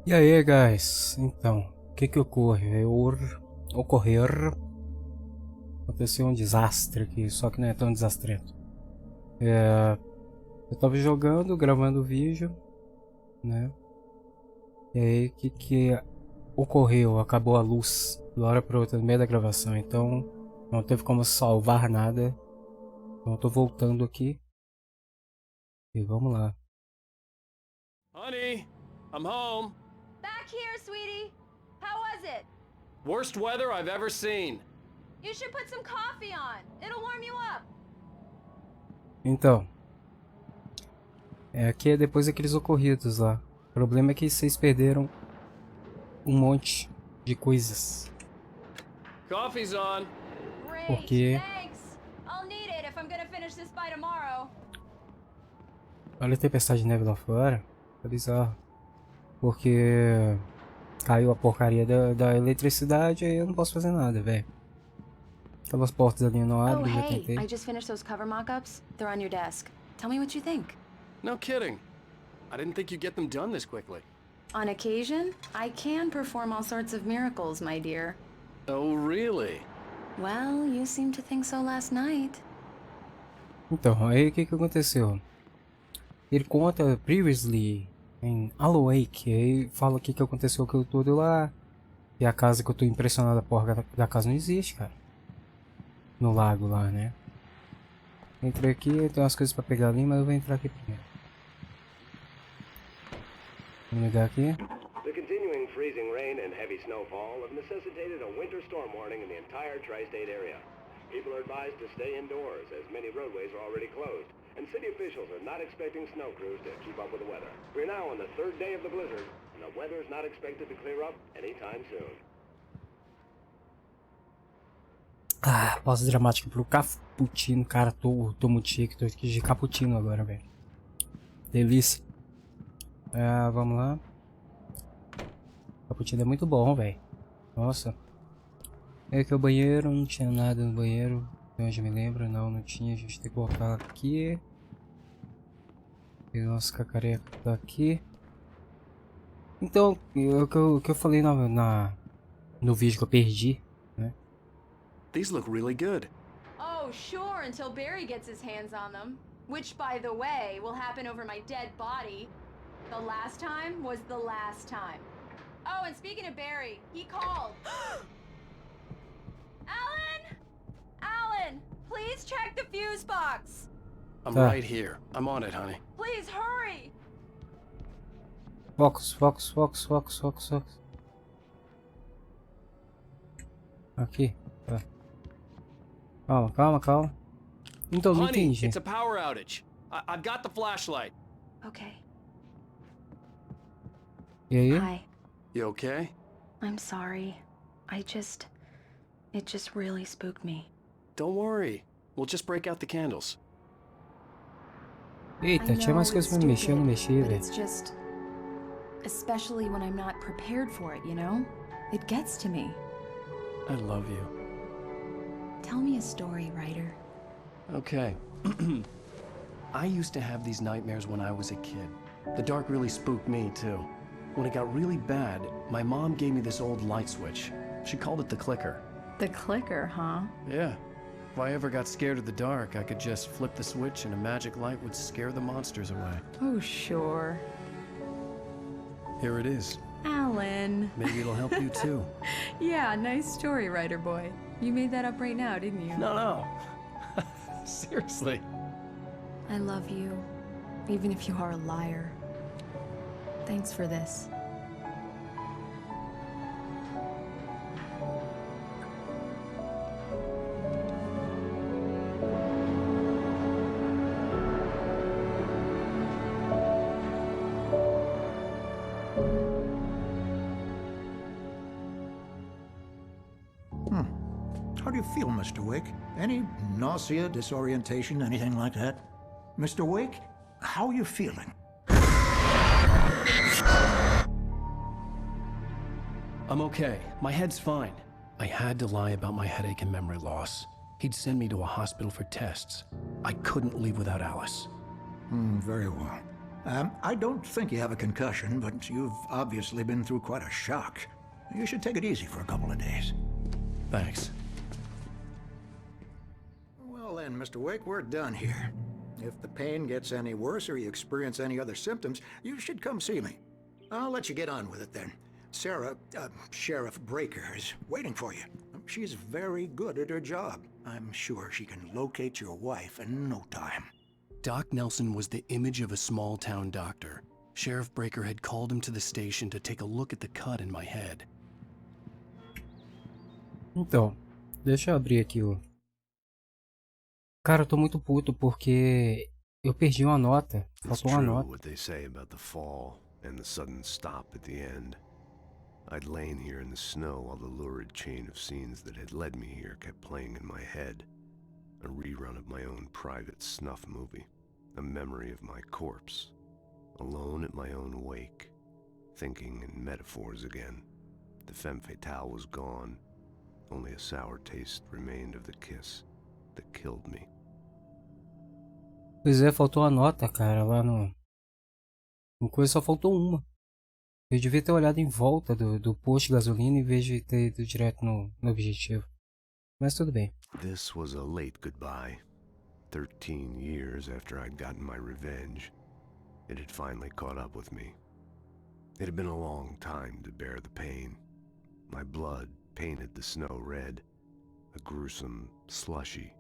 E aí, guys? Então, o que ocorrer? Aconteceu um desastre aqui, só que não é tão desastrento. Eu tava jogando, gravando vídeo, né? E aí, o que ocorreu? Acabou a luz de uma hora pra outra no meio da gravação, então não teve como salvar nada. Então eu tô voltando aqui e vamos lá. Honey, I'm home. Back here, sweetie. How was it? Worst weather I've ever seen. You should put some coffee on. It'll warm you up. Então, aqui é depois daqueles ocorridos lá. O problema é que vocês perderam um monte de coisas. Coffee's on. Great. Porque Thanks. I'll need it if I'm gonna finish this by tomorrow. olha a tempestade de neve lá fora. É bizarro. Porque caiu a porcaria da eletricidade e eu não posso fazer nada, velho. Aquelas portas ali não Oh, abrem, já hey. tentei. I just finished those cover mock-ups. They're on your desk. Tell me what you think. No kidding. I didn't think you'd get them done this quickly. On occasion, I can perform all sorts of miracles, my dear. Oh, really? Well, you seemed to think so last night. Então, aí o que aconteceu? Ele conta previously em Awake, aí fala o que aconteceu com tudo lá. E a casa que eu tô impressionado, a porra da casa não existe, cara. No lago lá, né? Entrei aqui, tem umas coisas pra pegar ali, mas eu vou entrar aqui primeiro. Vamos ligar aqui. The continuing freezing rain and heavy snowfall have necessitated a winter storm warning in the entire tri-state area. People are advised to stay indoors as many roadways are already closed, and city officials are not expecting snow crews to keep up with the weather. We're now on the third day of the blizzard, and the weather is not expected to clear up anytime soon. Ah, pausa dramática pro cappuccino, cara, tô muito chique, tô aqui de cappuccino agora, velho. Delícia. Vamos lá. Cappuccino é muito bom, velho. Nossa. É aqui o banheiro, não tinha nada no banheiro. De onde eu me lembro, não tinha. A gente tem que colocar aqui. E nosso cacareco tá aqui. Então, o que eu falei no vídeo que eu perdi, né? These look really good. Oh, sure, until Barry gets his hands on them. Which, by the way, will happen over my dead body. The last time was the last time. Oh, and speaking of Barry, he called. Alan! Alan, please check the fuse box. I'm right here. I'm on it, honey. Please hurry. Focus. Aqui. Tá. Calma. Então, não Honey, entendi. it's a power outage. I've got the flashlight. Okay. E aí? Hi. You okay? I'm sorry. It just really spooked me. Don't worry. We'll just break out the candles. Eita, tinha mais coisas pra me mexer, eu não mexi, but velho. it's just, especially when I'm not prepared for it, you know? It gets to me. I love you. Tell me a story, writer. Okay. I used to have these nightmares when I was a kid. The dark really spooked me, too. When it got really bad, my mom gave me this old light switch. She called it the clicker. The clicker, huh? Yeah. If I ever got scared of the dark, I could just flip the switch and a magic light would scare the monsters away. Oh, sure. Here it is. Alan. Maybe it'll help you, too. Yeah, nice story, writer boy. You made that up right now, didn't you? No. Seriously. I love you, even if you are a liar. Thanks for this. How do you feel, Mr. Wake? Any nausea, disorientation, anything like that? Mr. Wake, how are you feeling? I'm okay. My head's fine. I had to lie about my headache and memory loss. He'd send me to a hospital for tests. I couldn't leave without Alice. Very well. I don't think you have a concussion, but you've obviously been through quite a shock. You should take it easy for a couple of days. Thanks. Well then, Mr. Wake, we're done here. If the pain gets any worse or you experience any other symptoms, you should come see me. I'll let you get on with it then. Sarah, Sheriff Breaker, is waiting for you. She's very good at her job. I'm sure she can locate your wife in no time. Doc Nelson was the image of a small-town doctor. Sheriff Breaker had called him to the station to take a look at the cut in my head. Então, deixa eu abrir aqui o... Cara, eu tô muito puto porque eu perdi uma nota. Faltou uma nota. What they say about the fall and the sudden stop at the end. I'd lain here in the snow while the lurid chain of scenes that had led me here kept playing in my head. A rerun of my own private snuff movie. A memory of my corpse. Alone at my own wake. Thinking in metaphors again. The femme fatale was gone. Only a sour taste remained of the kiss that killed me. Pois é, faltou a nota, cara, lá no... No coisa só faltou uma. Eu devia ter olhado em volta do posto de gasolina em vez de ter ido direto no objetivo. Mas tudo bem. This was a late goodbye. 13 years after I'd gotten my revenge, it had finally caught up with me. It had been a long time to bear the pain. My blood painted the snow red. A gruesome slushy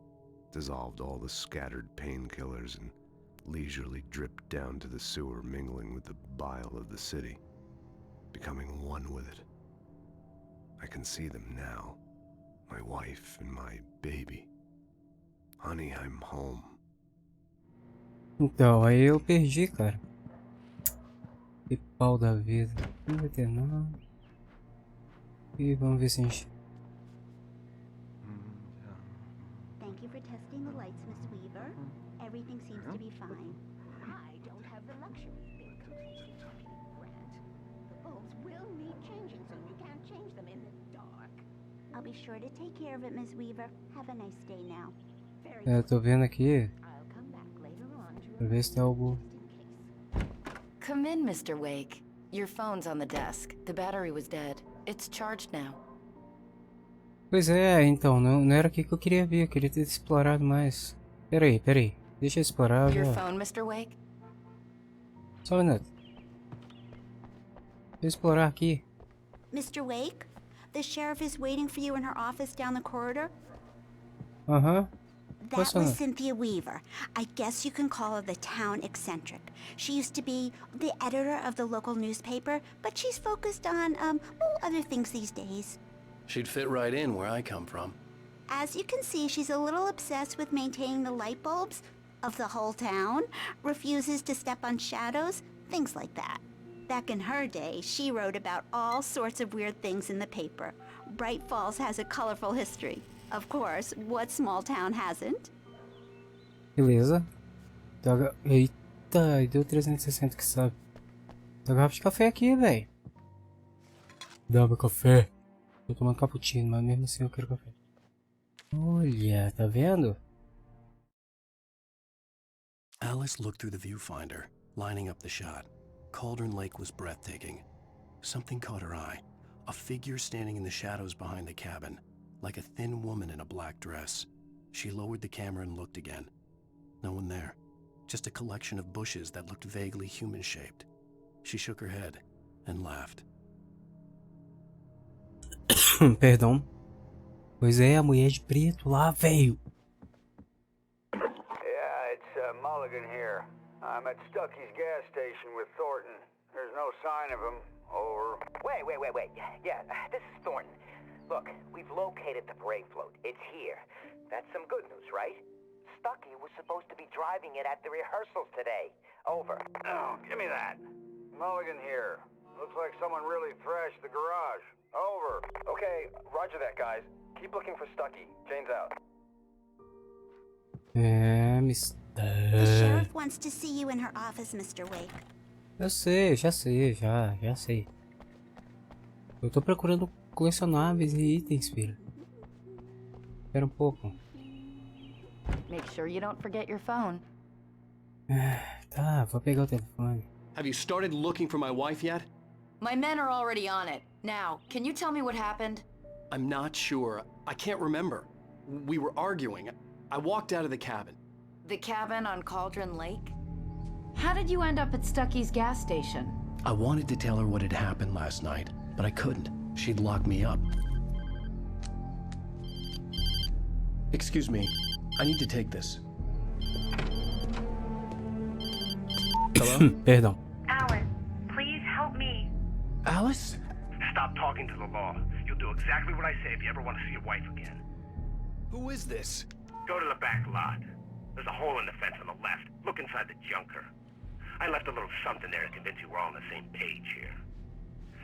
dissolved all the scattered painkillers and leisurely dripped down to the sewer, mingling with the bile of the city, becoming one with it. I can see them now, my wife and my baby. Honey, I'm home. Então, aí eu perdi, cara. Que pau da vida. Não vai ter nada. E vamos ver se a gente... Thank you for testing the lights, Miss Weaver. Everything seems to be fine. I don't have the luxury of being completely Grant. The bulbs will need changing, so you can't change them in the dark. I'll be sure to take care of it, Miss Weaver. Have a nice day now. Very É, eu tô vendo aqui. I'll come back later on to Pra ver se tem algo... Come in, Mr. Wake. Your phone's on the desk. The battery was dead. It's charged now. Pois é, então, não era aqui que eu queria ver. Eu queria ter explorado mais. Peraí. Deixa eu explorar. Your Já. phone, Mr. Wake? Só um minuto. Deixa eu explorar aqui. Mr. Wake, the sheriff is waiting for you in her office down the corridor. Aham. That What's was that? Cynthia Weaver. I guess you can call her the town eccentric. She used to be the editor of the local newspaper, but she's focused on, other things these days. She'd fit right in where I come from. As you can see, she's a little obsessed with maintaining the light bulbs of the whole town, refuses to step on shadows, things like that. Back in her day, she wrote about all sorts of weird things in the paper. Bright Falls has a colorful history. Of course, what small town hasn't? Beleza. Eita, deu 360, que sabe. Dá garrafa de café aqui, velho. Dá meu café. Tô tomando cappuccino, mas mesmo assim eu quero café. Olha, tá vendo? Alice looked through the viewfinder, lining up the shot. Cauldron Lake was breathtaking. Something caught her eye. A figure standing in the shadows behind the cabin, like a thin woman in a black dress. She lowered the camera and looked again. No one there. Just a collection of bushes that looked vaguely human-shaped. She shook her head and laughed. Perdão. Pois é, a mulher de preto lá, velho. Yeah, it's Mulligan here. I'm at Stucky's gas station with Thornton. There's no sign of him. Over. Wait. Yeah, this is Thornton. Look, we've located the brake float. It's here. That's some good news, right? Stucky was supposed to be driving it at the rehearsals today. Over. Oh, give me that. Mulligan here. Looks like someone really thrashed the garage. Over. Okay, roger that, guys. Keep looking for Stucky. Jane's out. É, The sheriff wants to see you in her office, Mr. Wake. Eu sei, já sei. Eu tô procurando colecionáveis e itens, filho. Espera um pouco. Make sure you don't forget your phone. Tá, vou pegar o telefone. Have you started looking for my wife yet? My men are already on it. Now, can you tell me what happened? I'm not sure. I can't remember. We were arguing. I walked out of the cabin. The cabin on Cauldron Lake? How did you end up at Stucky's gas station? I wanted to tell her what had happened last night, but I couldn't. She'd locked me up. Excuse me. I need to take this. Hello? Perdão. Alice, please help me. Alice? Stop talking to the law. You'll do exactly what I say if you ever want to see your wife again. Who is this? Go to the back lot. There's a hole in the fence on the left. Look inside the junker. I left a little something there to convince you we're all on the same page here.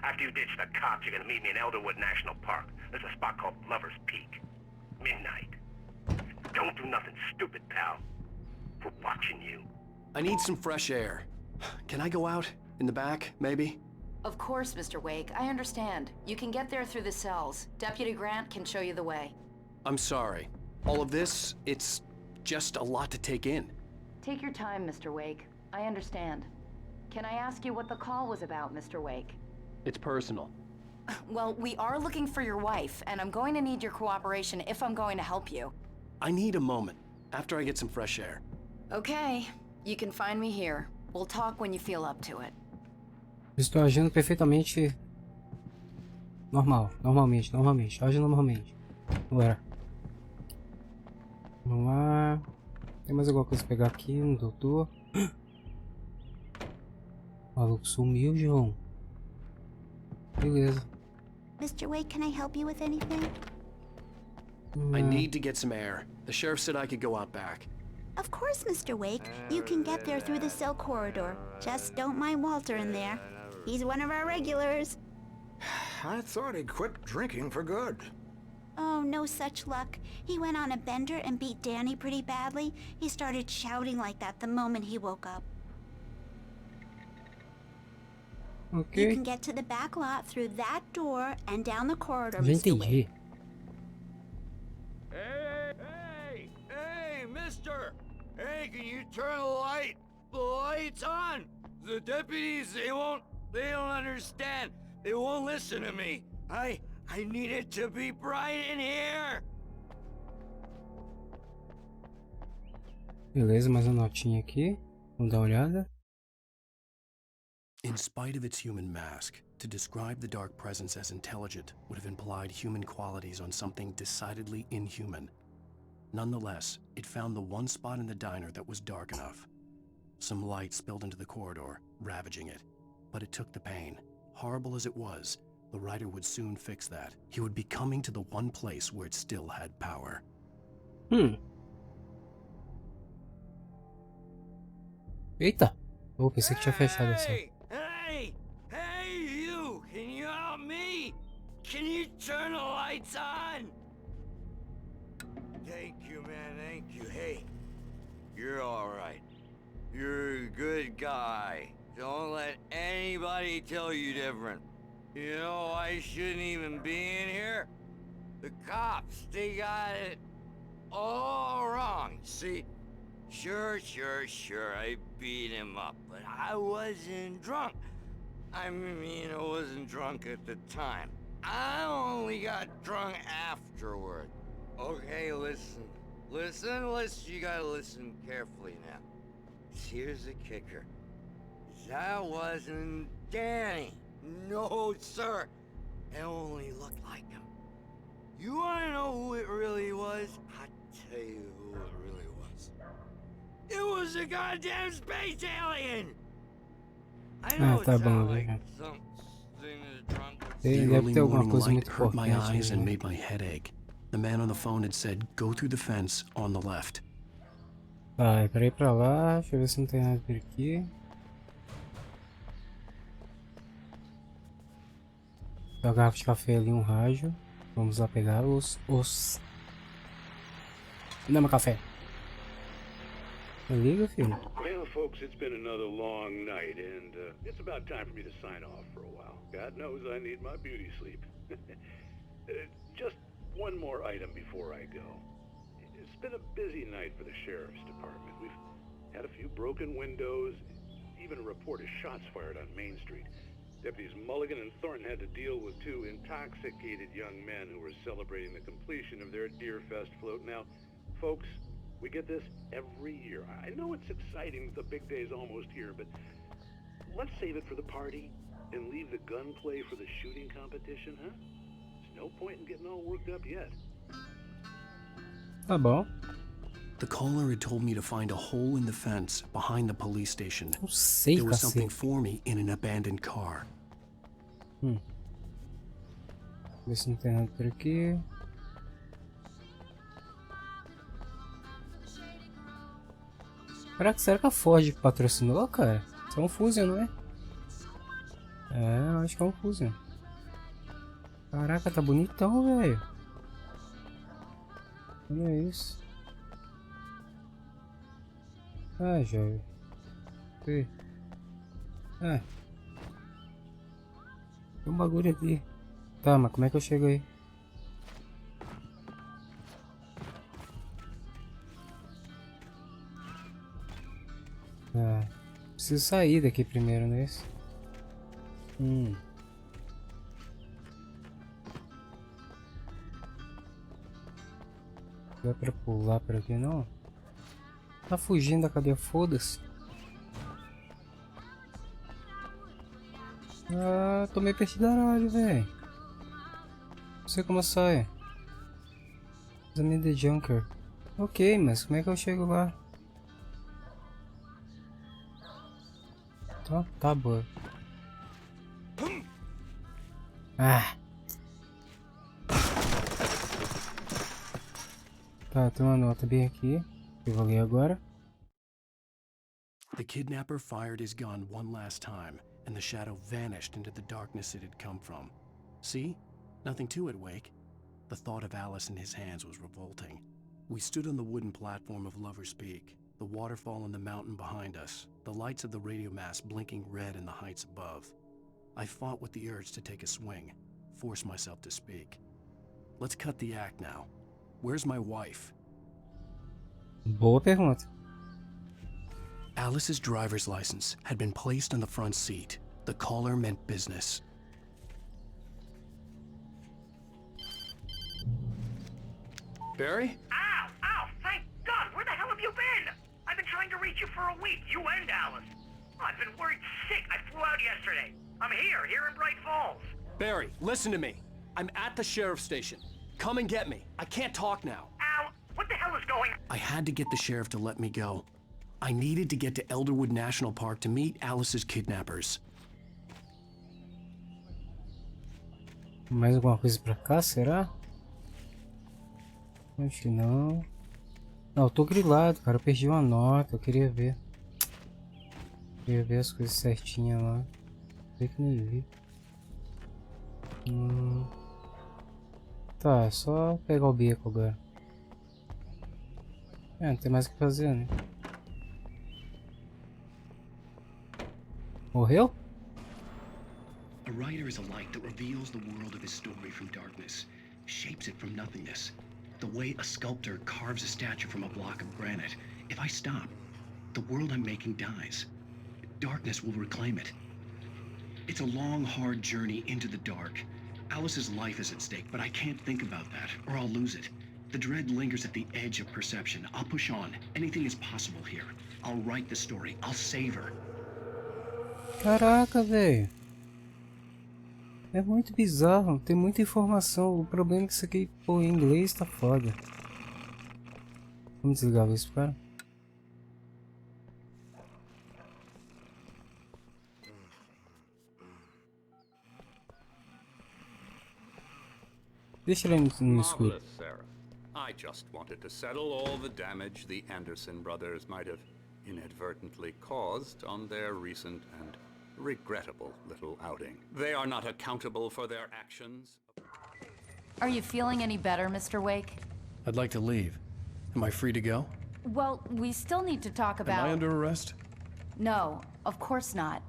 After you ditch the cops, you're gonna meet me in Elderwood National Park. There's a spot called Lover's Peak. Midnight. Don't do nothing stupid, pal. We're watching you. I need some fresh air. Can I go out? In the back, maybe? Of course, Mr. Wake. I understand. You can get there through the cells. Deputy Grant can show you the way. I'm sorry. All of this, it's just a lot to take in. Take your time, Mr. Wake. I understand. Can I ask you what the call was about, Mr. Wake? It's personal. Well, we are looking for your wife, and I'm going to need your cooperation if I'm going to help you. I need a moment, after I get some fresh air. Okay. You can find me here. We'll talk when you feel up to it. Estou agindo perfeitamente normalmente. Age normalmente. Agora. Vamos lá. Tem mais alguma coisa pra pegar aqui no doutor? O maluco sumiu, João. Beleza. Mr. Wake, can I help you with anything? I need to get some air. The sheriff said I could go out back. Of course, Mr. Wake. You can get there through the cell corridor. Just don't mind Walter in there. He's one of our regulars. I thought he'd quit drinking for good. Oh, no such luck. He went on a bender and beat Danny pretty badly. He started shouting like that the moment he woke up. Ok. You can get to the back lot through that door and down the corridor, Já Mr. entendi. Wake. Hey, mister! Hey, can you turn the lights on? The deputies, they don't understand. They won't listen to me. I need it to be bright in here. Beleza, mais uma notinha aqui. Vamos dar uma olhada. In spite of its human mask, to describe the dark presence as intelligent would have implied human qualities on something decidedly inhuman. Nonetheless, it found the one spot in the diner that was dark enough. Some light spilled into the corridor, ravaging it. But it took the pain. Horrible as it was, the writer would soon fix that. He would be coming to the one place where it still had power. Eita! Oh, pensei que tinha fechado assim. Hey, you! Can you help me? Can you turn the lights on? Thank you, man, thank you. Hey, you're alright. You're a good guy. Don't let anybody tell you different. You know, I shouldn't even be in here. The cops, they got it all wrong. See, sure, I beat him up, but I wasn't drunk. I mean, I wasn't drunk at the time. I only got drunk afterward. Okay, listen, you gotta listen carefully now. Here's the kicker. That wasn't Danny. No, sir. It only looked like him. You wanna know who it really was? I'll tell you who it really was. It was a goddamn space alien! I know tá it bom, sounds like né? something a drunk would Ele The deve early ter alguma morning coisa light muito hurt my importante. eyes and Né? made my head ache. The man on the phone had said, go through the fence on the left. Tá, é pra ir pra lá. Deixa eu ver se não tem nada por aqui. Tem uma garrafa de café ali, um rádio. Vamos lá pegar os... Dá meu café. Liga, filho. Well, folks, it's been another long night, and it's about time for me to sign off for a while. God knows I need my beauty sleep. Just one more item before I go. It's been a busy night for the sheriff's department. We've Had a few broken windows, even a report of shots fired on Main Street. Deputies Mulligan and Thornton had to deal with two intoxicated young men who were celebrating the completion of their Deer Fest float. Now, folks, we get this every year. I know it's exciting that the big day's almost here, but let's save it for the party and leave the gunplay for the shooting competition, huh? There's no point in getting all worked up yet. Tá bom. The caller had told me to find a hole in the fence behind the police station. Não sei, There was something cacete. for me in an abandoned car. Ver se não tem nada por aqui. Caraca, será que a Ford patrocinou, cara? Isso é um Fusion, não é? É, eu acho que é um Fusion. Caraca, tá bonitão, velho. Olha isso. Ah, jovem. Ah. Tem um bagulho aqui. Tá, mas como é que eu chego aí? Ah, preciso sair daqui primeiro, não é isso? Dá pra pular por aqui não? Tá fugindo da cadeia, foda-se. Ah, tomei perdidaralho, velho. Não sei como sai. Examine the Junker. Ok, mas como é que eu chego lá? Tá boa. Ah. Tá, tem uma nota bem aqui. Eu vou ler agora. The kidnapper fired his gun one last time, and the shadow vanished into the darkness it had come from. See? Nothing to it, Wake. The thought of Alice in his hands was revolting. We stood on the wooden platform of Lover's Peak, the waterfall on the mountain behind us, the lights of the radio mast blinking red in the heights above. I fought with the urge to take a swing, force myself to speak. Let's cut the act now. Where's my wife? Boa pergunta. Alice's driver's license had been placed on the front seat. The caller meant business. Barry? Ow! Ow! Thank God! Where the hell have you been? I've been trying to reach you for a week, you and Alice. I've been worried sick. I flew out yesterday. I'm here in Bright Falls. Barry, listen to me. I'm at the sheriff's station. Come and get me. I can't talk now. Al, what the hell is going on? I had to get the sheriff to let me go. I needed to get to Elderwood National Park to meet Alice's kidnappers. Mais alguma coisa pra cá, será? Acho que não. Não, eu tô grilado, cara. Eu perdi uma nota. Eu queria ver. Queria ver as coisas certinhas lá. Sei que nem vi. Tá, é só pegar o beco agora. É, não tem mais o que fazer, né? Morreu? A writer is a light that reveals the world of his story from darkness, shapes it from nothingness. The way a sculptor carves a statue from a block of granite. If I stop, the world I'm making dies. Darkness will reclaim it. It's a long, hard journey into the dark. Alice's life is at stake, but I can't think about that, or I'll lose it. The dread lingers at the edge of perception. I'll push on. Anything is possible here. I'll write the story. I'll save her. Caraca, velho. É muito bizarro, tem muita informação. O problema é que isso aqui, pô, em inglês tá foda. Vamos desligar isso, cara. Deixa ele no escuro. Marvelous, Sarah. I just wanted to settle all the damage the Anderson brothers might have inadvertently caused on their recent and regrettable little outing. They are not accountable for their actions. Are you feeling any better, Mr. Wake? I'd like to leave. Am I free to go? Well, we still need to talk about... Am I under arrest? No, of course not.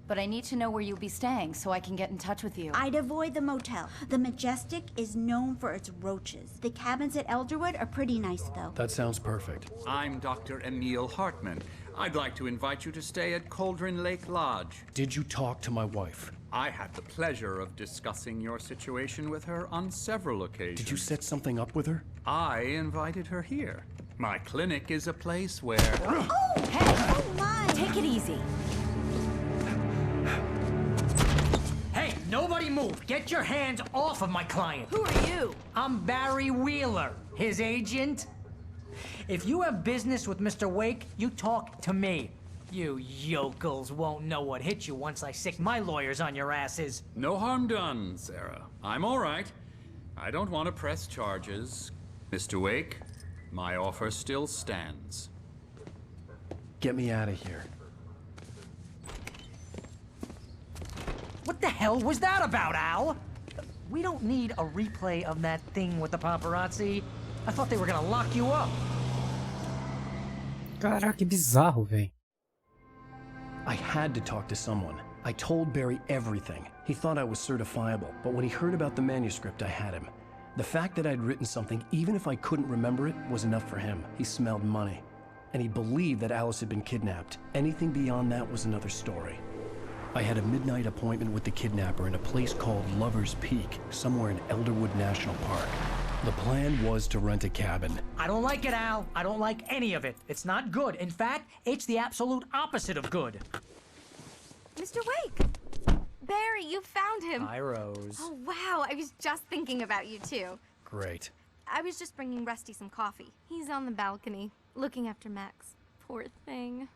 but I need to know where you'll be staying so I can get in touch with you. I'd avoid the motel. The Majestic is known for its roaches. The cabins at Elderwood are pretty nice, though. That sounds perfect. I'm Dr. Emil Hartman. I'd like to invite you to stay at Cauldron Lake Lodge. Did you talk to my wife? I had the pleasure of discussing your situation with her on several occasions. Did you set something up with her? I invited her here. My clinic is a place where... Oh, hey! Oh, my! Take it easy. Hey, nobody move! Get your hands off of my client! Who are you? I'm Barry Wheeler, his agent. If you have business with Mr. Wake, you talk to me. You yokels won't know what hit you once I sick my lawyers on your asses. No harm done, Sarah. I'm all right. I don't want to press charges. Mr. Wake, my offer still stands. Get me out of here. What the hell was that about, Al? We don't need a replay of that thing with the paparazzi. I thought they were gonna lock you up. Caraca, que bizarro, velho. I had to talk to someone. I told Barry everything. He thought I was certifiable, but when he heard about the manuscript, I had him. The fact that I'd written something, even if I couldn't remember it, was enough for him. He smelled money. And he believed that Alice had been kidnapped. Anything beyond that was another story. I had a midnight appointment with the kidnapper in a place called Lover's Peak, somewhere in Elderwood National Park. The plan was to rent a cabin. I don't like it, Al. I don't like any of it. It's not good. In fact, it's the absolute opposite of good. Mr. Wake! Barry, you found him. Hi, Rose. Oh, wow. I was just thinking about you, too. Great. I was just bringing Rusty some coffee. He's on the balcony, looking after Max. Poor thing.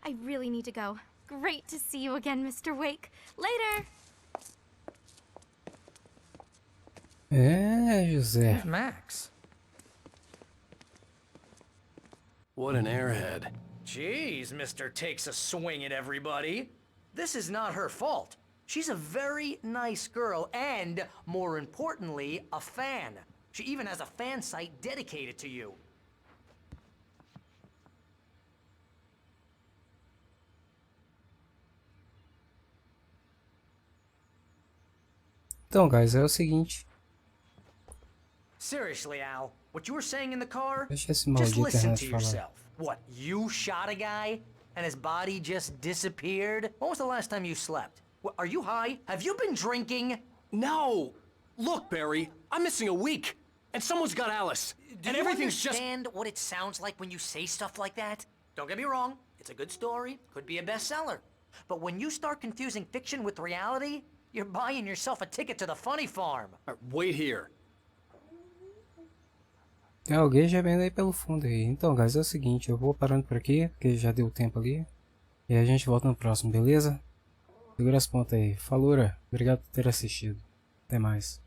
I really need to go. Great to see you again, Mr. Wake. Later! José. Max. What an airhead. Jeez, Mr. Takes a swing at everybody. This is not her fault. She's a very nice girl and, more importantly, a fan. She even has a fan site dedicated to you. Então, guys, é o seguinte. Seriously, Al, what you were saying in the car? Deixa esse Just maldito listen resto to falar. yourself. What, you shot a guy and his body just disappeared? When was the last time you slept? What, are you high? Have you been drinking? No! Look, Barry, I'm missing a week, and someone's got Alice, and everything's just... Do you understand what it sounds like when you say stuff like that? Don't get me wrong, it's a good story, could be a bestseller. But when you start confusing fiction with reality, you're buying yourself a ticket to the funny farm. Wait here. Tem alguém gemendo aí pelo fundo aí. Então, guys, é o seguinte. Eu vou parando por aqui, porque já deu tempo ali. E a gente volta no próximo, beleza? Segura as pontas aí. Falou, obrigado por ter assistido. Até mais.